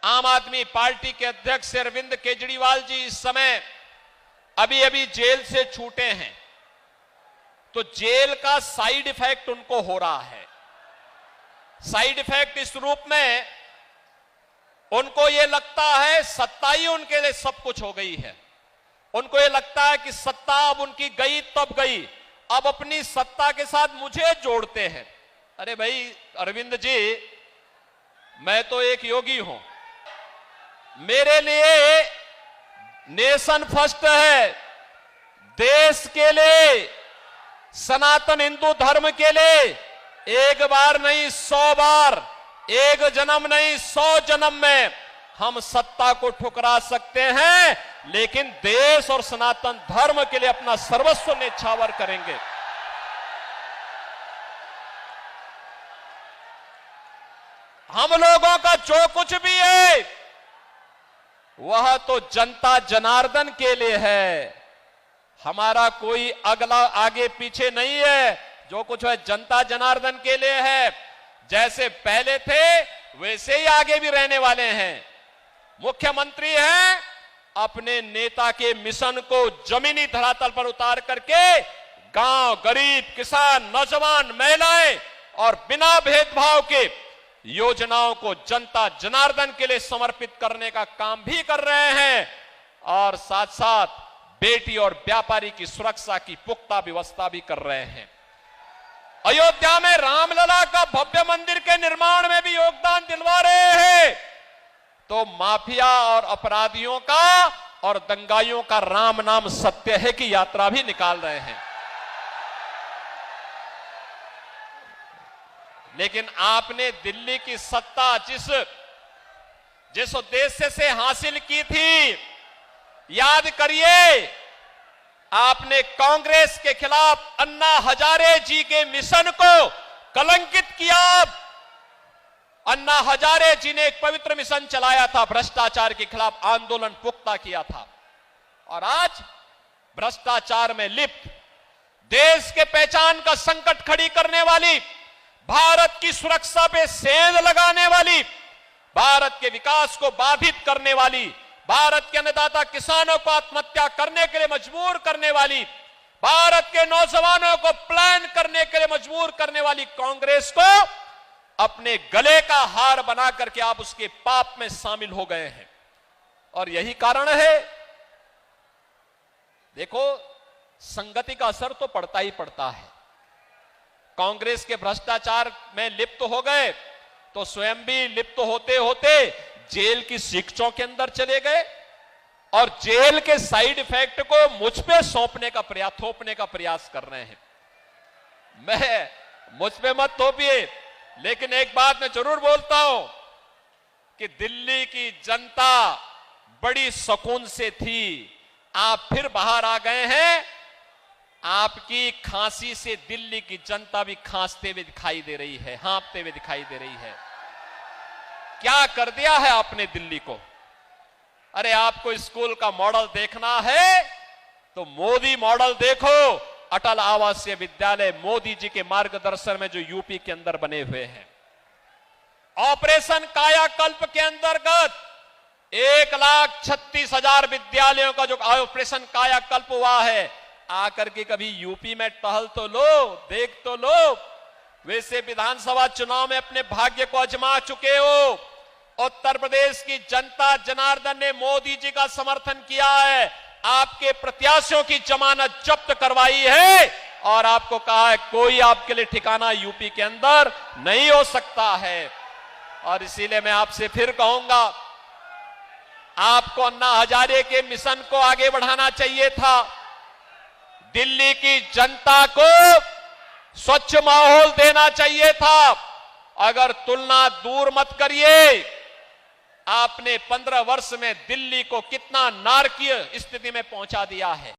आम आदमी पार्टी के अध्यक्ष अरविंद केजरीवाल जी इस समय अभी अभी जेल से छूटे हैं, तो जेल का साइड इफेक्ट उनको हो रहा है। साइड इफेक्ट इस रूप में, उनको यह लगता है सत्ता ही उनके लिए सब कुछ हो गई है। उनको यह लगता है कि सत्ता अब उनकी गई तब गई, अब अपनी सत्ता के साथ मुझे जोड़ते हैं। अरे भाई अरविंद जी, मैं तो एक योगी हूं, मेरे लिए नेशन फर्स्ट है, देश के लिए, सनातन हिंदू धर्म के लिए एक बार नहीं 100 बार, एक जन्म नहीं 100 जन्म में हम सत्ता को ठुकरा सकते हैं, लेकिन देश और सनातन धर्म के लिए अपना सर्वस्व न्यौछावर करेंगे। हम लोगों का जो कुछ भी है वह तो जनता जनार्दन के लिए है, हमारा कोई अगला आगे पीछे नहीं है। जो कुछ है जनता जनार्दन के लिए है। जैसे पहले थे वैसे ही आगे भी रहने वाले हैं। मुख्यमंत्री हैं, अपने नेता के मिशन को जमीनी धरातल पर उतार करके गांव, गरीब, किसान, नौजवान, महिलाएं और बिना भेदभाव के योजनाओं को जनता जनार्दन के लिए समर्पित करने का काम भी कर रहे हैं, और साथ साथ बेटी और व्यापारी की सुरक्षा की पुख्ता व्यवस्था भी कर रहे हैं। अयोध्या में रामलला का भव्य मंदिर के निर्माण में भी योगदान दिलवा रहे हैं। तो माफिया और अपराधियों का और दंगाइयों का राम नाम सत्य है की यात्रा भी निकाल रहे हैं। लेकिन आपने दिल्ली की सत्ता जिस उद्देश्य से हासिल की थी, याद करिए, आपने कांग्रेस के खिलाफ अन्ना हजारे जी के मिशन को कलंकित किया। अन्ना हजारे जी ने एक पवित्र मिशन चलाया था, भ्रष्टाचार के खिलाफ आंदोलन पुख्ता किया था, और आज भ्रष्टाचार में लिप्त, देश के पहचान का संकट खड़ी करने वाली, भारत की सुरक्षा पे सेंध लगाने वाली, भारत के विकास को बाधित करने वाली, भारत के अन्नदाता किसानों को आत्महत्या करने के लिए मजबूर करने वाली, भारत के नौजवानों को प्लान करने के लिए मजबूर करने वाली कांग्रेस को अपने गले का हार बना करके आप उसके पाप में शामिल हो गए हैं। और यही कारण है, देखो, संगति का असर तो पड़ता ही पड़ता है। कांग्रेस के भ्रष्टाचार में लिप्त हो गए तो स्वयं भी लिप्त होते होते जेल की शिक्षों के अंदर चले गए, और जेल के साइड इफेक्ट को मुझ पे थोपने का प्रयास कर रहे हैं। मुझ पे मत थोपिए, लेकिन एक बात मैं जरूर बोलता हूं कि दिल्ली की जनता बड़ी सुकून से थी, आप फिर बाहर आ गए हैं। आपकी खांसी से दिल्ली की जनता भी खांसते हुए दिखाई दे रही है, हाँफते हुए दिखाई दे रही है। क्या कर दिया है आपने दिल्ली को? अरे आपको स्कूल का मॉडल देखना है तो मोदी मॉडल देखो। अटल आवासीय विद्यालय मोदी जी के मार्गदर्शन में जो यूपी के अंदर बने हुए हैं। ऑपरेशन कायाकल्प के अंतर्गत 1,36,000 विद्यालयों का जो ऑपरेशन कायाकल्प हुआ है, आकर के कभी यूपी में टहल तो लो, देख तो लो। वैसे विधानसभा चुनाव में अपने भाग्य को आजमा चुके हो। उत्तर प्रदेश की जनता जनार्दन ने मोदी जी का समर्थन किया है, आपके प्रत्याशियों की जमानत जब्त करवाई है, और आपको कहा है कोई आपके लिए ठिकाना यूपी के अंदर नहीं हो सकता है। और इसीलिए मैं आपसे फिर कहूंगा, आपको अन्ना हजारे के मिशन को आगे बढ़ाना चाहिए था। दिल्ली की जनता को स्वच्छ माहौल देना चाहिए था। अगर तुलना दूर मत करिए, आपने 15 वर्ष में दिल्ली को कितना नारकीय स्थिति में पहुंचा दिया है।